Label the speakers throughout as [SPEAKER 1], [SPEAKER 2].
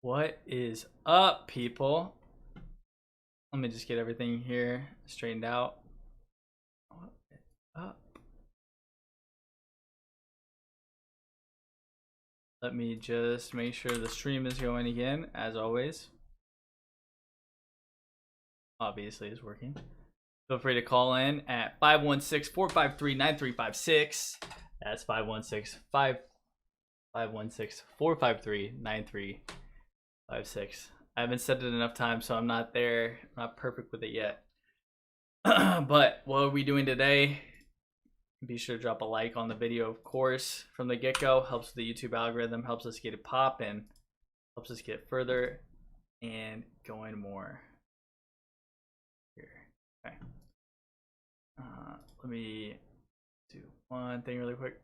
[SPEAKER 1] What is up, people? Let me just get everything here straightened out. What is up? Let me just make sure the stream is going again, as always. Obviously, it's working. Feel free to call in at 516-453-9356. That's 516-453-9356. I haven't said it enough times, so I'm not perfect with it yet. But what are we doing today? Be sure to drop a like on the video, of course, from the get-go. Helps with the YouTube algorithm, helps us get it popping, helps us get further and going more. Here, okay. Let me do one thing really quick.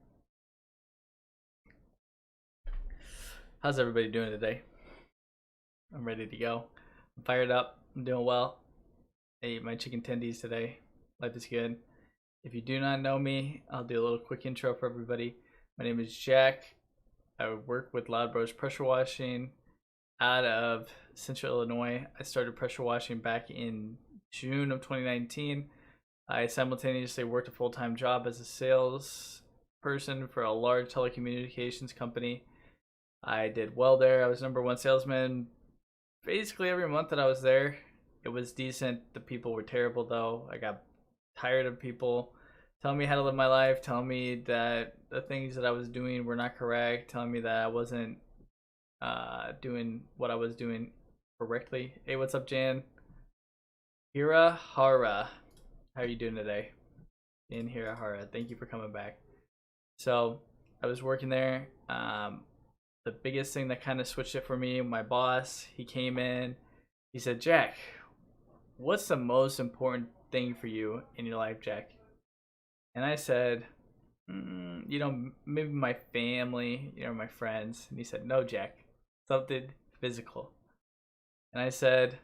[SPEAKER 1] How's everybody doing today? I'm ready to go. I'm fired up. I'm doing well. I ate my chicken tendies today. Life is good. If you do not know me, I'll do a little quick intro for everybody. My name is Jack. I work with Loud Bros Pressure Washing out of Central Illinois. I started pressure washing back in June of 2019. I simultaneously worked a full-time job as a sales person for a large telecommunications company. I did well there. I was #1 salesman basically every month that I was there. It was decent. The people were terrible though. I got tired of people telling me how to live my life, telling me that the things that I was doing were not correct, telling me that I wasn't doing what I was doing correctly. Hey, what's up, Jan? Hirahara. How are you doing today? In Hirahara. Thank you for coming back. So I was working there. The biggest thing that kind of switched it for me, my boss, he came in, he said, Jack, what's the most important thing for you in your life, Jack? And I said, maybe my family, my friends. And he said, no, Jack, something physical. And I said,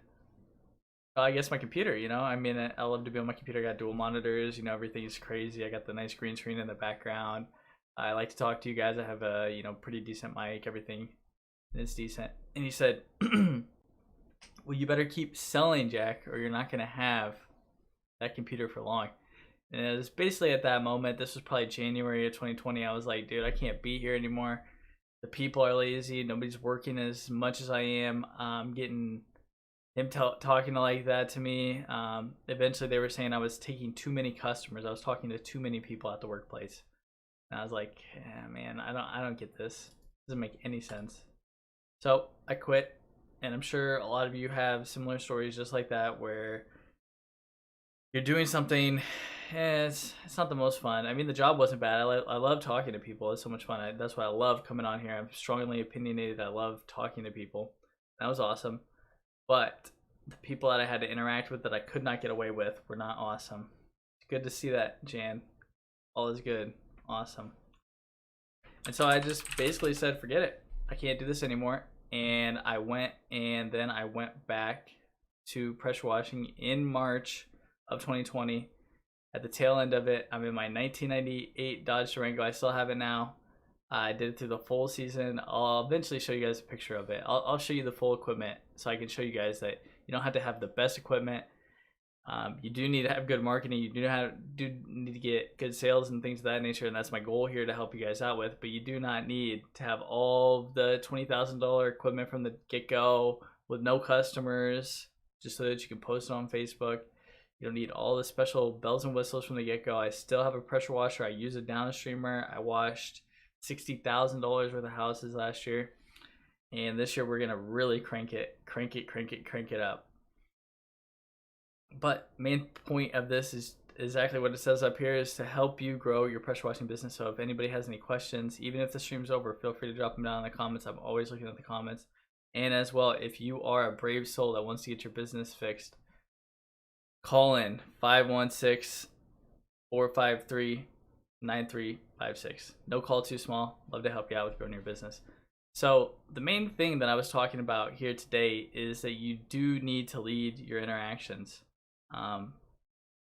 [SPEAKER 1] well, I guess my computer, I mean, I love to be on my computer. I got dual monitors, everything's crazy. I got the nice green screen in the background. I like to talk to you guys. I have a, pretty decent mic, everything is decent. And he said, well, you better keep selling, Jack, or you're not going to have that computer for long. And it was basically at that moment, this was probably January of 2020, I was like, dude, I can't be here anymore. The people are lazy. Nobody's working as much as I am. I'm getting him talking like that to me. Eventually, they were saying I was taking too many customers. I was talking to too many people at the workplace. And I was like, yeah, man, I don't get this. It doesn't make any sense. So I quit. And I'm sure a lot of you have similar stories just like that where you're doing something, it's not the most fun. I mean, the job wasn't bad. I love talking to people. It's so much fun. That's why I love coming on here. I'm strongly opinionated. I love talking to people. That was awesome. But the people that I had to interact with that I could not get away with were not awesome. It's good to see that, Jan. All is good. Awesome. And so I just basically said, forget it. I can't do this anymore. And I went back to pressure washing in March of 2020. At the tail end of it, I'm in my 1998 Dodge Durango. I still have it now. I did it through the full season. I'll eventually show you guys a picture of it. I'll show you the full equipment so I can show you guys that you don't have to have the best equipment. You do need to have good marketing. You do need to get good sales and things of that nature, and that's my goal here to help you guys out with. But you do not need to have all the $20,000 equipment from the get-go with no customers just so that you can post it on Facebook. You don't need all the special bells and whistles from the get-go. I still have a pressure washer. I use a downstreamer. I washed $60,000 worth of houses last year, and this year we're gonna really crank it up. But main point of this is exactly what it says up here, is to help you grow your pressure washing business. So if anybody has any questions, even if the stream's over, feel free to drop them down in the comments. I'm always looking at the comments. And as well, if you are a brave soul that wants to get your business fixed, call in 516-453-9356. No call too small. Love to help you out with growing your business. So the main thing that I was talking about here today is that you do need to lead your interactions.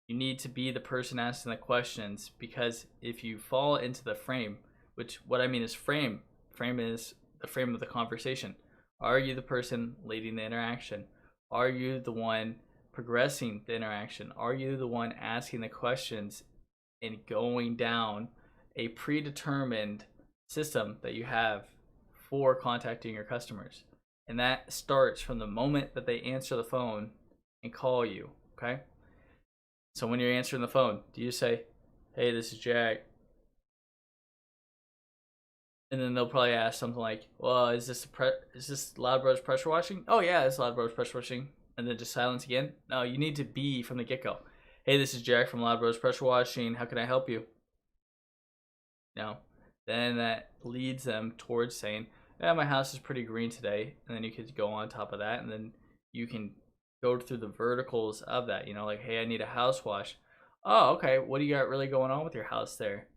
[SPEAKER 1] You need to be the person asking the questions, because if you fall into the frame, which what I mean is frame is the frame of the conversation. Are you the person leading the interaction? Are you the one progressing the interaction? Are you the one asking the questions and going down a predetermined system that you have for contacting your customers? And that starts from the moment that they answer the phone and call you, okay? So when you're answering the phone, do you say, "Hey, this is Jack"? And then they'll probably ask something like, "Well, is this Loud Bros pressure washing?" "Oh yeah, it's Loud Bros pressure washing." And then just silence again. No, you need to be from the get-go. "Hey, this is Jack from Loud Bros pressure washing. How can I help you?" No. Then that leads them towards saying, "Yeah, my house is pretty green today." And then you could go on top of that, and then you can go through the verticals of that. You know, like, "Hey, I need a house wash." "Oh, okay. What do you got really going on with your house there?"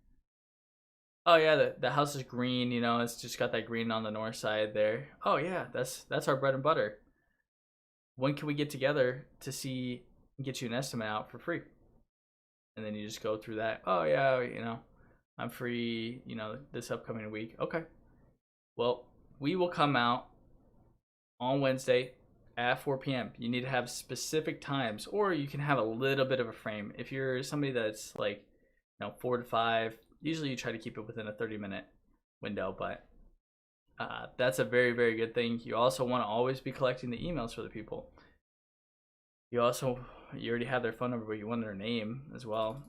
[SPEAKER 1] "Oh yeah, the house is green, you know, it's just got that green on the north side there." "Oh yeah, that's our bread and butter. When can we get together to see get you an estimate out for free?" And then you just go through that. "Oh yeah, you know, I'm free, you know, this upcoming week." "Okay. Well, we will come out on Wednesday at 4 p.m. You need to have specific times, or you can have a little bit of a frame. If you're somebody that's like, 4 to 5, usually you try to keep it within a 30-minute window, but that's a very, very good thing. You also want to always be collecting the emails for the people. You already have their phone number, but you want their name as well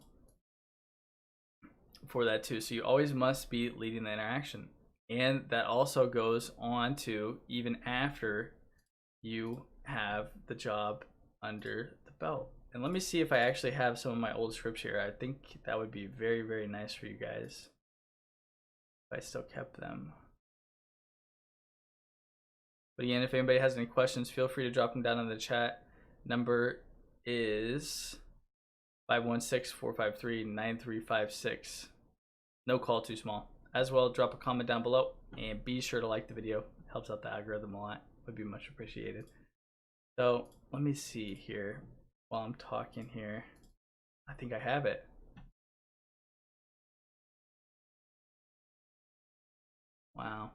[SPEAKER 1] for that too. So you always must be leading the interaction. And that also goes on to even after you have the job under the belt. And let me see if I actually have some of my old scripts here. I think that would be very, very nice for you guys if I still kept them. But again, if anybody has any questions, feel free to drop them down in the chat. Number is 516-453-9356. No call too small. As well, drop a comment down below and be sure to like the video. It helps out the algorithm a lot. Would be much appreciated. So let me see here while I'm talking here. I think I have it. Wow.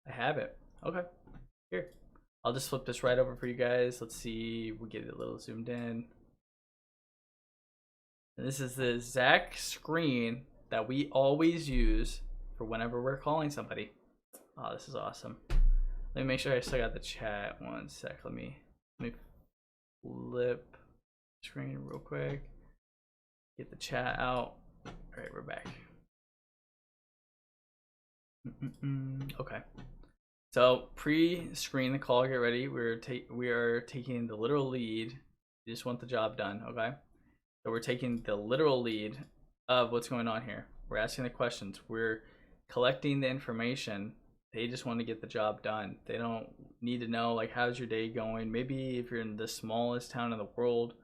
[SPEAKER 1] I have it. Okay. Here. I'll just flip this right over for you guys. Let's see. We'll get it a little zoomed in. And this is the exact screen that we always use for whenever we're calling somebody. Oh, this is awesome. Let me make sure I still got the chat. One sec. Let me flip screen real quick. Get the chat out. All right, we're back. Okay. So pre-screen the call. Get ready. We are taking the literal lead. You just want the job done. Okay. So we're taking the literal lead of what's going on here. We're asking the questions. We're collecting the information. They just want to get the job done. They don't need to know, like, how's your day going? Maybe if you're in the smallest town in the world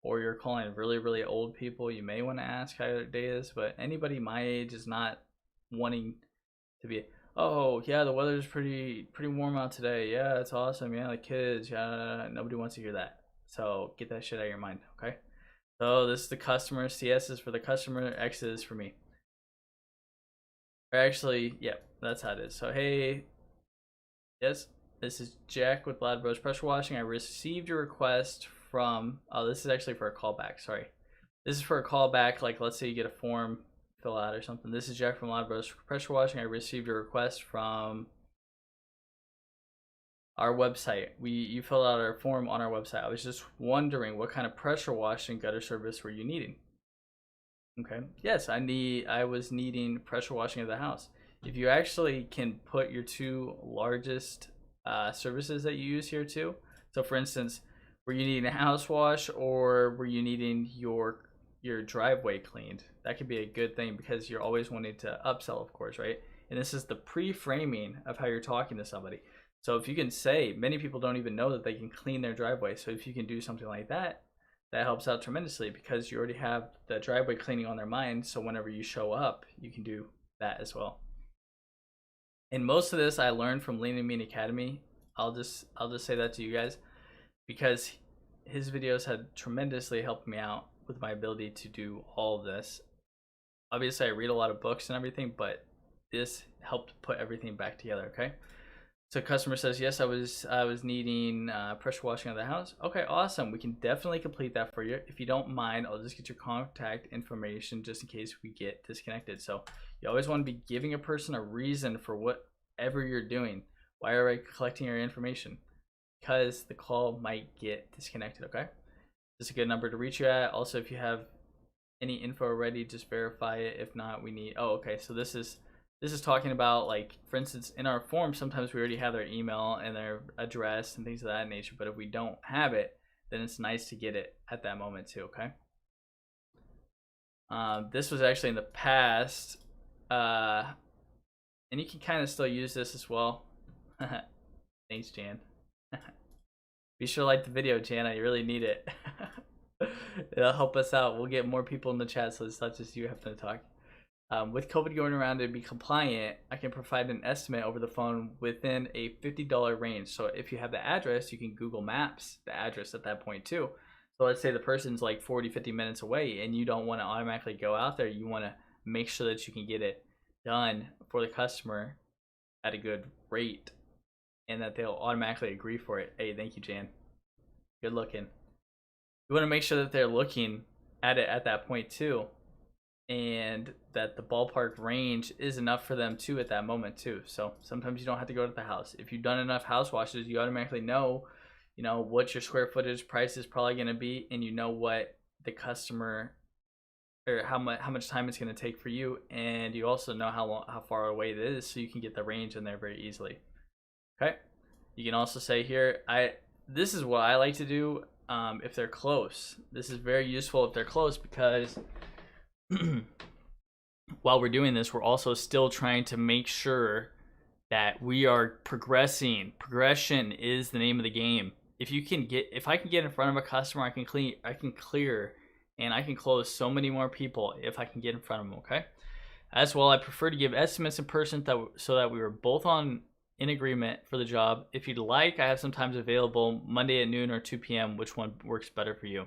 [SPEAKER 1] or you're calling really, really old people, you may want to ask how their day is. But anybody my age is not wanting to be, "Oh yeah, the weather's pretty warm out today. Yeah, it's awesome. Yeah, the kids. Yeah." Nobody wants to hear that. So get that shit out of your mind, okay? So this is the customer. CS is for the customer. X is for me. Or actually, yeah, that's how it is. So hey, yes, this is Jack with Loud Bros Pressure Washing. I received your request from. Oh, this is actually for a callback. Sorry, this is for a callback. Like, let's say you get a form fill out or something. "This is Jack from Loud Bros Pressure Washing. I received your request from our website. You filled out our form on our website. I was just wondering what kind of pressure washing gutter service were you needing?" Okay. Yes, I was needing pressure washing of the house. If you actually can put your two largest services that you use here too. So for instance, were you needing a house wash or were you needing your driveway cleaned? That could be a good thing because you're always wanting to upsell, of course, right? And this is the pre-framing of how you're talking to somebody. So if you can say, many people don't even know that they can clean their driveway. So if you can do something like that, that helps out tremendously because you already have the driveway cleaning on their mind. So whenever you show up, you can do that as well. And most of this I learned from Lean and Mean Academy. I'll just say that to you guys because his videos had tremendously helped me out with my ability to do all of this. Obviously, I read a lot of books and everything, but this helped put everything back together, okay? So customer says, yes, I was needing pressure washing of the house. Okay, awesome. We can definitely complete that for you. If you don't mind, I'll just get your contact information just in case we get disconnected. So you always want to be giving a person a reason for whatever you're doing. Why are I collecting your information? Because the call might get disconnected, okay? This is a good number to reach you at. Also, if you have any info already, just verify it. If not, we need, oh, okay, so this is talking about, like, for instance, in our form, sometimes we already have their email and their address and things of that nature, but if we don't have it, then it's nice to get it at that moment too, okay? This was actually in the past, and you can kind of still use this as well. Thanks, Jan. Be sure to like the video, Jana. You really need it. It'll help us out. We'll get more people in the chat, so it's not just you having to talk. With COVID going around to be compliant, I can provide an estimate over the phone within a $50 range. So if you have the address, you can Google Maps the address at that point too. So let's say the person's like 40-50 minutes away and you don't want to automatically go out there. You want to make sure that you can get it done for the customer at a good rate and that they'll automatically agree for it. Hey, thank you, Jan. Good looking. You want to make sure that they're looking at it at that point too, and that the ballpark range is enough for them too at that moment too. So sometimes you don't have to go to the house. If you've done enough house washes, you automatically know, what your square footage price is probably going to be, and you know what the customer, or how much time it's going to take for you, and you also know how far away it is, so you can get the range in there very easily. Okay, you can also say here, this is what I like to do. If they're close, this is very useful if they're close, because while we're doing this, we're also still trying to make sure that we are progressing. Progression is the name of the game. If I can get in front of a customer, I can clear and I can close so many more people if I can get in front of them, okay? As well, I prefer to give estimates in person so that we were both in agreement for the job. If you'd like, I have some times available Monday at noon or 2 p.m. Which one works better for you?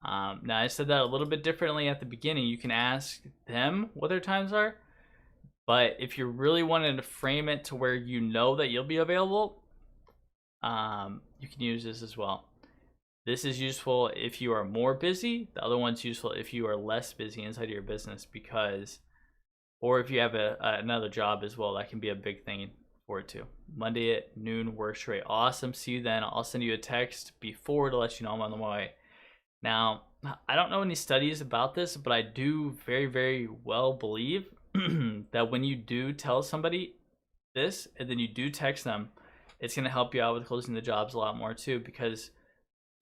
[SPEAKER 1] Now, I said that a little bit differently at the beginning. You can ask them what their times are, but if you really wanted to frame it to where you know that you'll be available, you can use this as well. This is useful if you are more busy. The other one's useful if you are less busy inside of your business, or if you have another job as well. That can be a big thing for it too. Monday at noon works great. Awesome. See you then. I'll send you a text before to let you know I'm on the way. Now, I don't know any studies about this, but I do very, very well believe that when you do tell somebody this and then you do text them, it's going to help you out with closing the jobs a lot more too, because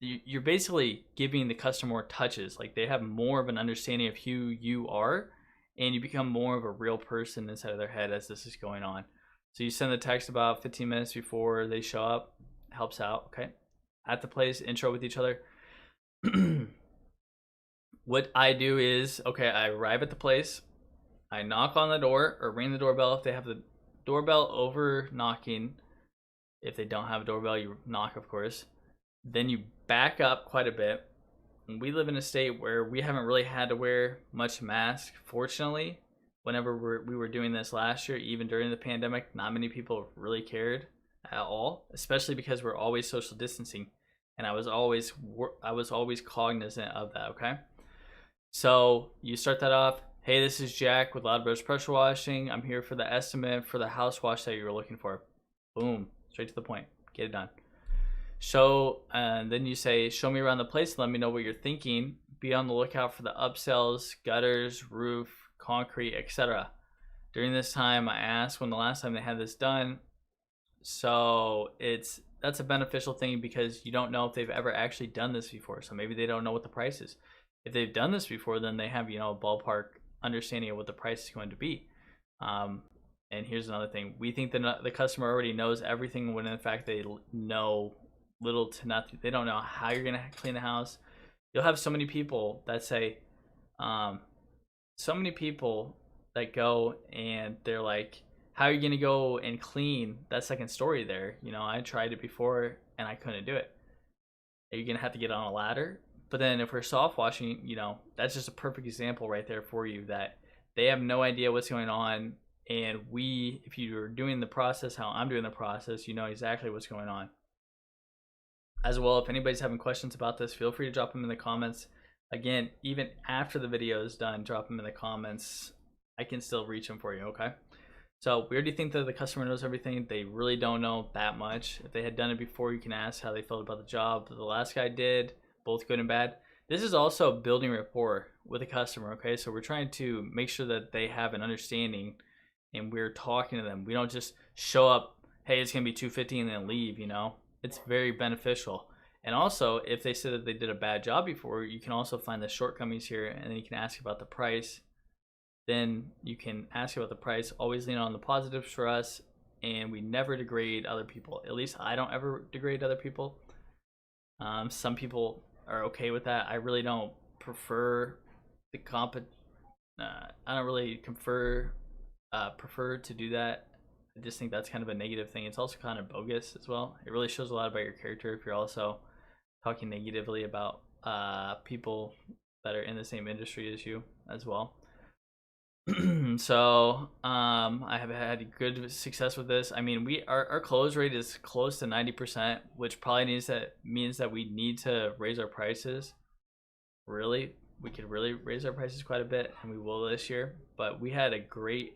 [SPEAKER 1] you're basically giving the customer more touches. Like, they have more of an understanding of who you are, and you become more of a real person inside of their head as this is going on. So you send the text about 15 minutes before they show up. Helps out, okay? At the place, intro with each other. What I do is, okay, I arrive at the place, I knock on the door or ring the doorbell if they have the doorbell over knocking. If they don't have a doorbell, you knock, of course. Then you back up quite a bit. And we live in a state where we haven't really had to wear much mask, fortunately. Whenever we were doing this last year, even during the pandemic, not many people really cared at all, especially because we're always social distancing. And I was always cognizant of that, okay? So you start that off. Hey, this is Jack with Loud Bros Pressure Washing. I'm here for the estimate for the house wash that you were looking for. Boom, straight to the point. Get it done. And then you say, show me around the place and let me know what you're thinking. Be on the lookout for the upsells, gutters, roof, concrete, etc. During this time, I asked when the last time they had this done. So that's a beneficial thing, because you don't know if they've ever actually done this before. So maybe they don't know what the price is. If they've done this before, then they have, a ballpark understanding of what the price is going to be. And here's another thing. We think the customer already knows everything, when in fact they know little to nothing. They don't know how you're going to clean the house. You'll have so many people that say, so many people that go and they're like, how are you going to go and clean that second story there? I tried it before and I couldn't do it. Are you going to have to get on a ladder? But then if we're soft washing, that's just a perfect example right there for you, that they have no idea what's going on, And if you're doing the process how I'm doing the process, you know exactly what's going on. As well, if anybody's having questions about this, feel free to drop them in the comments. Again, even after the video is done, drop them in the comments. I can still reach them for you, okay? So we already think that the customer knows everything. They really don't know that much. If they had done it before, you can ask how they felt about the job. The last guy did, both good and bad. This is also building rapport with the customer, okay? So we're trying to make sure that they have an understanding and we're talking to them. We don't just show up, hey, it's gonna be $250 and then leave, you know? It's very beneficial. And also, if they said that they did a bad job before, you can also find the shortcomings here, and then you can ask about the price. Then you can ask about the price. Always lean on the positives for us, and we never degrade other people. At least I don't ever degrade other people. Some people are okay with that. I really don't prefer the I don't really prefer to do that. I just think that's kind of a negative thing. It's also kind of bogus as well. It really shows a lot about your character if you're also talking negatively about people that are in the same industry as you as well. So I have had good success with this. I mean, our close rate is close to 90%, which probably means that we need to raise our prices. Really, we could really raise our prices quite a bit, and we will this year. But we had a great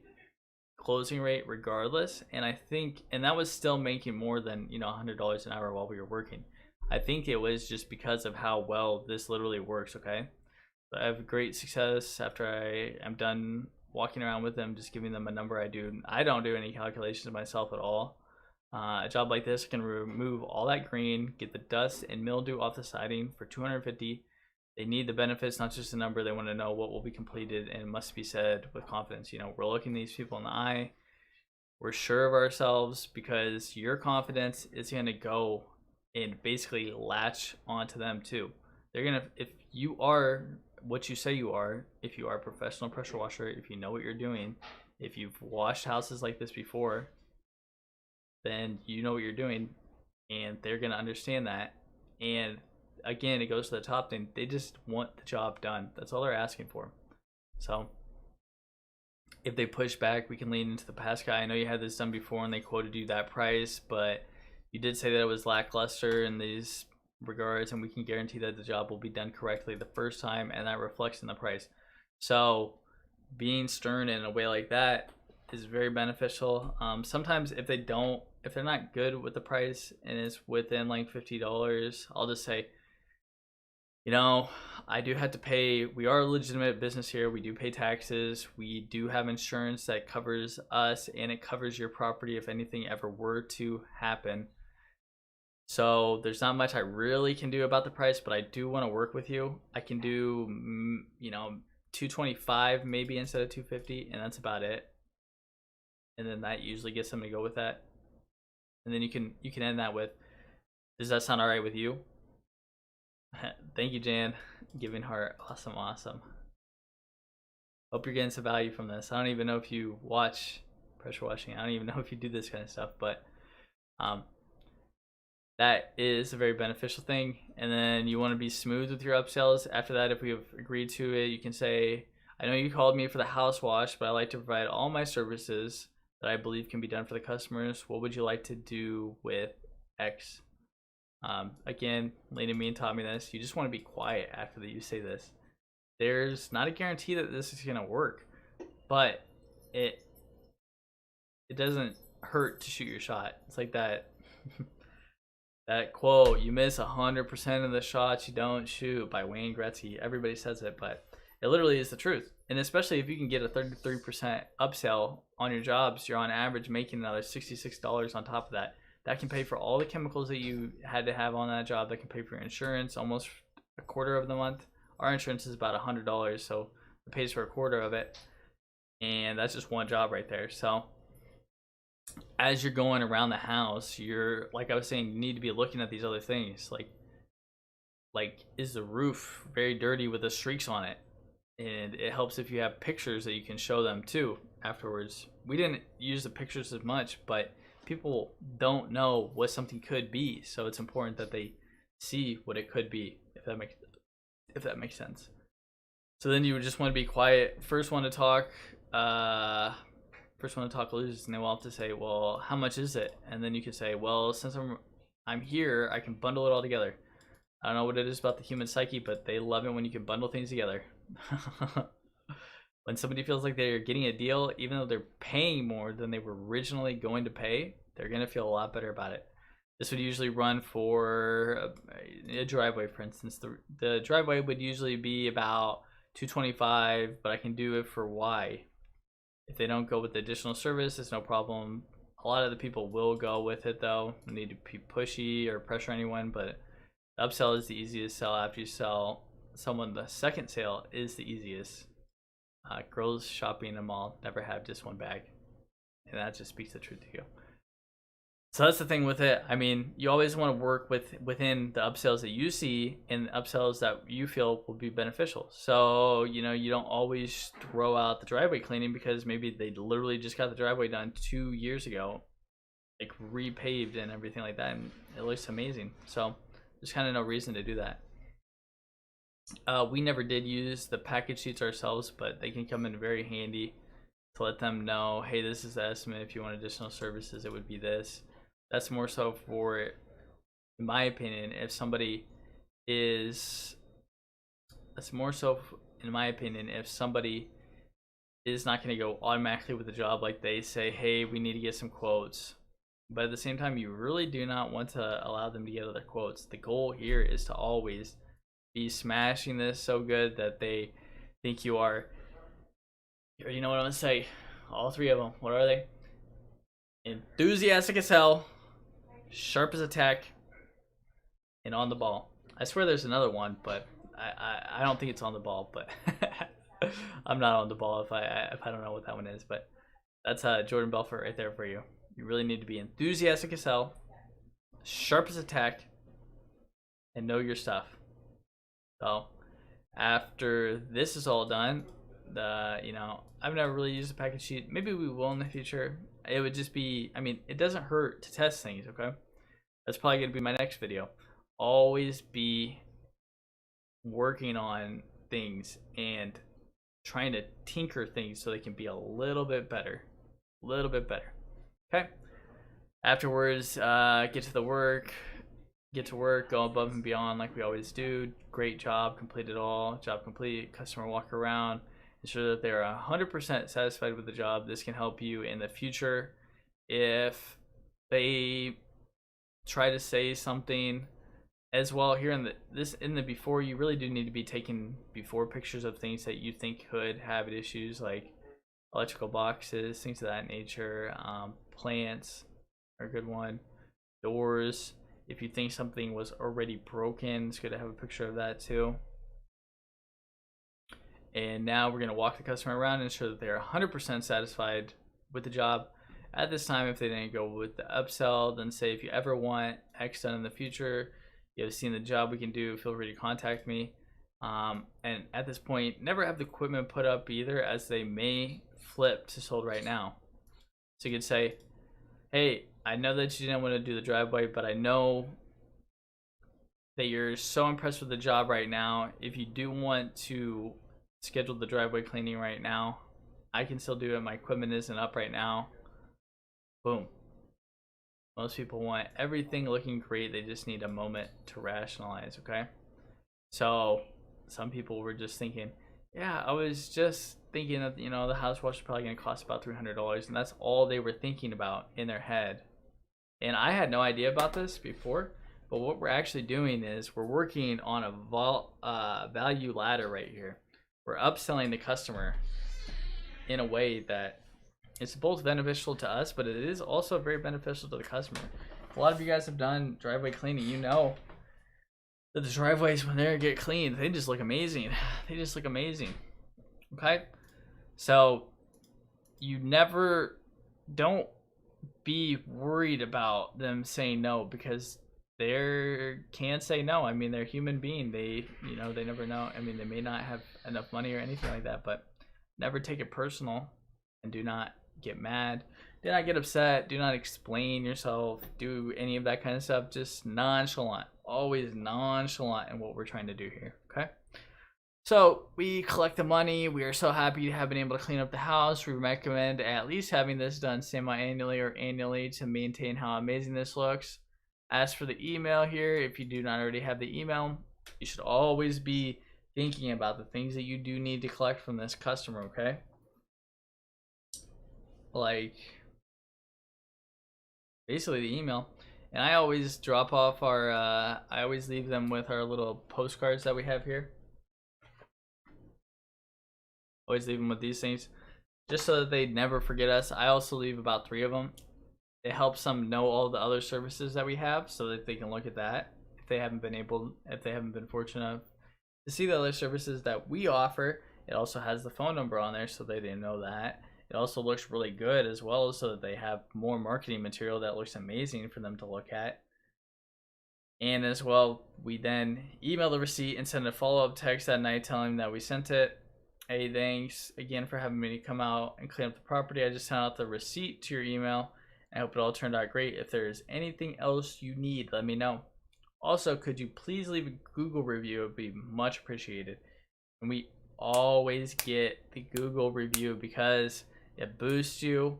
[SPEAKER 1] closing rate regardless, and I think, and that was still making more than $100 an hour while we were working. I think it was just because of how well this literally works. Okay, so I have great success after I am done walking around with them, just giving them a number. I don't do any calculations myself at all. A job like this can remove all that green, get the dust and mildew off the siding for $250. They need the benefits, not just a number. They want to know what will be completed, and it must be said with confidence. We're looking these people in the eye. We're sure of ourselves because your confidence is going to go and basically latch onto them too. They're going to, if you are what you say you are, if you are a professional pressure washer, if you know what you're doing, if you've washed houses like this before, then you know what you're doing, and they're going to understand that. And again, it goes to the top thing. They just want the job done. That's all they're asking for. So if they push back, we can lean into the past guy. I know you had this done before and they quoted you that price, but you did say that it was lackluster in these regards, and we can guarantee that the job will be done correctly the first time, and that reflects in the price. So being stern in a way like that is very beneficial. Sometimes if they're not good with the price and it's within like $50, I'll just say, I do have to pay. We are a legitimate business here. We do pay taxes. We do have insurance that covers us, and it covers your property if anything ever were to happen. So there's not much I really can do about the price, but I do want to work with you. I can do, $225 maybe instead of $250, and that's about it. And then that usually gets them to go with that. And then you can end that with, does that sound all right with you? Thank you, Jan. Giving heart. Awesome. Hope you're getting some value from this. I don't even know if you watch pressure washing. I don't even know if you do this kind of stuff, but that is a very beneficial thing. And then you want to be smooth with your upsells. After that, if we have agreed to it, you can say, I know you called me for the house wash, but I like to provide all my services that I believe can be done for the customers. What would you like to do with X? Again, Lena Mean taught me this. You just want to be quiet after that you say this. There's not a guarantee that this is going to work, but it doesn't hurt to shoot your shot. It's like that that quote, you miss 100% of the shots you don't shoot, by Wayne Gretzky. Everybody says it, but it literally is the truth. And especially if you can get a 33% upsell on your jobs, you're on average making another $66 on top of that. That can pay for all the chemicals that you had to have on that job. That can pay for your insurance almost a quarter of the month. Our insurance is about $100, so it pays for a quarter of it. And that's just one job right there. So as you're going around the house, you're, like I was saying, you need to be looking at these other things. Like is the roof very dirty with the streaks on it? And it helps if you have pictures that you can show them too afterwards. We didn't use the pictures as much, but people don't know what something could be, so it's important that they see what it could be, if that makes sense. So then you would just want to be quiet. First one to talk first one to talk loses, and they will have to say, well, how much is it? And then you could say, well, since I'm here, I can bundle it all together. I don't know what it is about the human psyche, but they love it when you can bundle things together. When somebody feels like they're getting a deal, even though they're paying more than they were originally going to pay, they're going to feel a lot better about it. This would usually run for a driveway, for instance. The driveway would usually be about $225, but I can do it for Y. If they don't go with the additional service, it's no problem. A lot of the people will go with it though. No need to be pushy or pressure anyone, but the upsell is the easiest sell after you sell someone. The second sale is the easiest. Girls shopping in the mall never have just one bag, and that just speaks the truth to you. So that's the thing with it. I mean, you always want to work within the upsells that you see and the upsells that you feel will be beneficial. So, you know, you don't always throw out the driveway cleaning because maybe they literally just got the driveway done 2 years ago, like repaved and everything like that, and it looks amazing. So there's kind of no reason to do that. We never did use the package sheets ourselves, but they can come in very handy to let them know, hey, this is the estimate. If you want additional services, it would be this. That's more so for, in my opinion, if somebody is, that's more so, in my opinion, if somebody is not going to go automatically with the job, like they say, hey, we need to get some quotes. But at the same time, you really do not want to allow them to get other quotes. The goal here is to always be smashing this so good that they think you are, you know what I'm gonna say, all three of them, what are they? Enthusiastic as hell, sharp as a tack, and on the ball. I swear there's another one, but I don't think it's on the ball, but I'm not on the ball if I don't know what that one is. But that's Jordan Belfort right there for you. You really need to be enthusiastic as hell, sharp as a tack, and know your stuff. So after this is all done, you know, I've never really used a package sheet. Maybe we will in the future. It would just be, I mean, it doesn't hurt to test things, okay? That's probably going to be my next video. Always be working on things and trying to tinker things so they can be a little bit better. Okay? Afterwards, get to work, go above and beyond like we always do. Great job, complete it all. Job complete, customer walk around. Ensure that they're 100% satisfied with the job. This can help you in the future if they try to say something as well. Here in the before, you really do need to be taking before pictures of things that you think could have issues, like electrical boxes, things of that nature. Plants are a good one. Doors. If you think something was already broken, it's good to have a picture of that too. And now we're going to walk the customer around and ensure that they're 100% satisfied with the job. At this time, if they didn't go with the upsell, then say if you ever want X done in the future, you have seen the job we can do, feel free to contact me. And at this point, never have the equipment put up either, as they may flip to sold right now. So you could say, hey, I know that you didn't want to do the driveway, but I know that you're so impressed with the job right now. If you do want to schedule the driveway cleaning right now, I can still do it. My equipment isn't up right now. Boom. Most people want everything looking great. They just need a moment to rationalize, okay? So some people were just thinking, yeah, I was just thinking that, you know, the house wash is probably going to cost about $300, and that's all they were thinking about in their head. And I had no idea about this before, but what we're actually doing is we're working on a value ladder right here. We're upselling the customer in a way that it's both beneficial to us, but it is also very beneficial to the customer. A lot of you guys have done driveway cleaning. You know that the driveways, when they get cleaned, they just look amazing. They just look amazing. Okay? So you never, don't be worried about them saying no, because they can say no. I mean, they're a human being. They, you know, they never know. I mean, they may not have enough money or anything like that, but never take it personal, and do not get mad. Do not get upset. Do not explain yourself. Do any of that kind of stuff. Just nonchalant. Always nonchalant in what we're trying to do here. Okay? So we collect the money. We are so happy to have been able to clean up the house. We recommend at least having this done semi-annually or annually to maintain how amazing this looks. As for the email here, if you do not already have the email, you should always be thinking about the things that you do need to collect from this customer, okay? Like, basically the email. And I always drop off our, I always leave them with our little postcards that we have here. Always leave them with these things, just so that they never forget us. I also leave about 3 of them. It helps them know all the other services that we have, so that they can look at that if they haven't been fortunate enough to see the other services that we offer. It also has the phone number on there, so they didn't know that. It also looks really good as well, so that they have more marketing material that looks amazing for them to look at. And as well, we then email the receipt and send a follow-up text that night telling them that we sent it. Hey, thanks again for having me come out and clean up the property. I just sent out the receipt to your email. I hope it all turned out great. If there's anything else you need, let me know. Also, could you please leave a Google review? It would be much appreciated. And we always get the Google review because it boosts you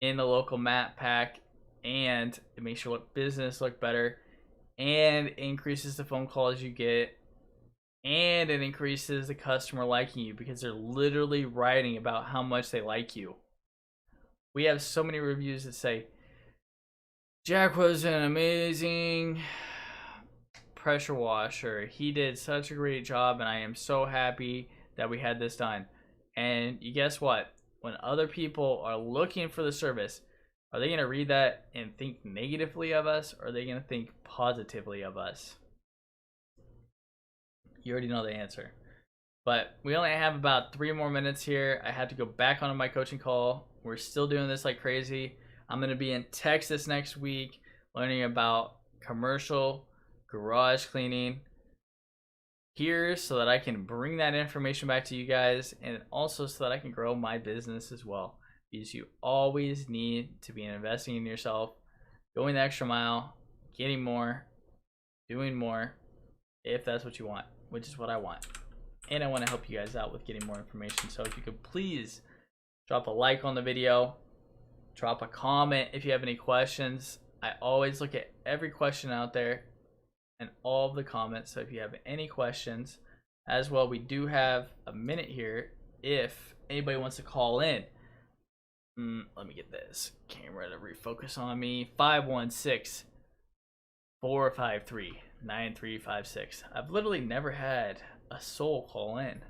[SPEAKER 1] in the local map pack, and it makes your business look better, and increases the phone calls you get, and it increases the customer liking you because they're literally writing about how much they like you. We have so many reviews that say, Jack was an amazing pressure washer. He did such a great job, and I am so happy that we had this done. And you guess what? When other people are looking for the service, are they going to read that and think negatively of us, or are they going to think positively of us? You already know the answer. But we only have about 3 more minutes here. I had to go back onto my coaching call. We're still doing this like crazy. I'm going to be in Texas next week learning about commercial garage cleaning here, so that I can bring that information back to you guys, and also so that I can grow my business as well. Because you always need to be investing in yourself, going the extra mile, getting more, doing more, if that's what you want, which is what I want. And I want to help you guys out with getting more information. So if you could please drop a like on the video, drop a comment if you have any questions. I always look at every question out there and all of the comments. So if you have any questions as well, we do have a minute here if anybody wants to call in. Let me get this camera to refocus on me. 516-453-9356. I've literally never had a soul call in.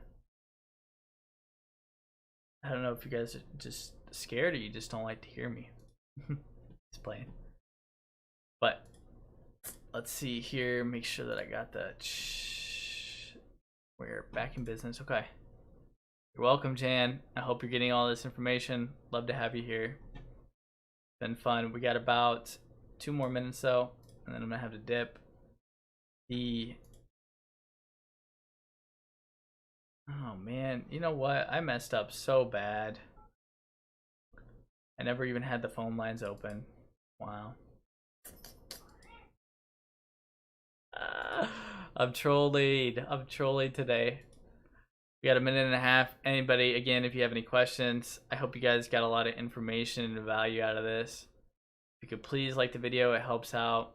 [SPEAKER 1] I don't know if you guys are just scared or you just don't like to hear me. Just playing. But let's see here. Make sure that I got the. We're back in business. Okay. You're welcome, Jan. I hope you're getting all this information. Love to have you here. Been fun. We got about 2 more minutes though, and then I'm gonna have to dip. Oh man, you know what? I messed up so bad. I never even had the phone lines open. Wow. I'm trolling. I'm trolling today. We got a minute and a half. Anybody, again, if you have any questions, I hope you guys got a lot of information and value out of this. If you could please like the video, it helps out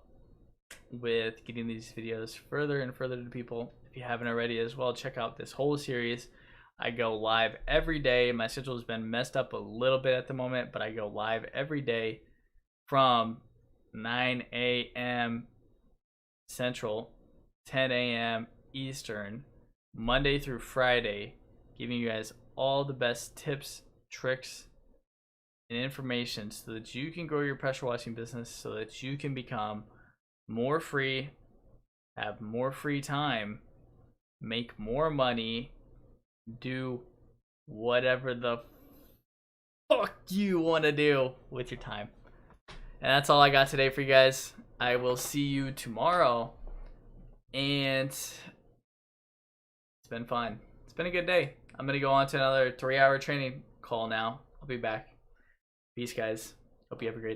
[SPEAKER 1] with getting these videos further and further to people. If you haven't already as well, check out this whole series. I go live every day. My schedule has been messed up a little bit at the moment, but I go live every day from 9 a.m. Central, 10 a.m. Eastern, Monday through Friday, giving you guys all the best tips, tricks, and information so that you can grow your pressure washing business, so that you can become more free, have more free time, make more money, do whatever the fuck you want to do with your time. And that's all I got today for you guys. I will see you tomorrow. And it's been fun. It's been a good day. I'm going to go on to another 3-hour training call now. I'll be back. Peace, guys. Hope you have a great day.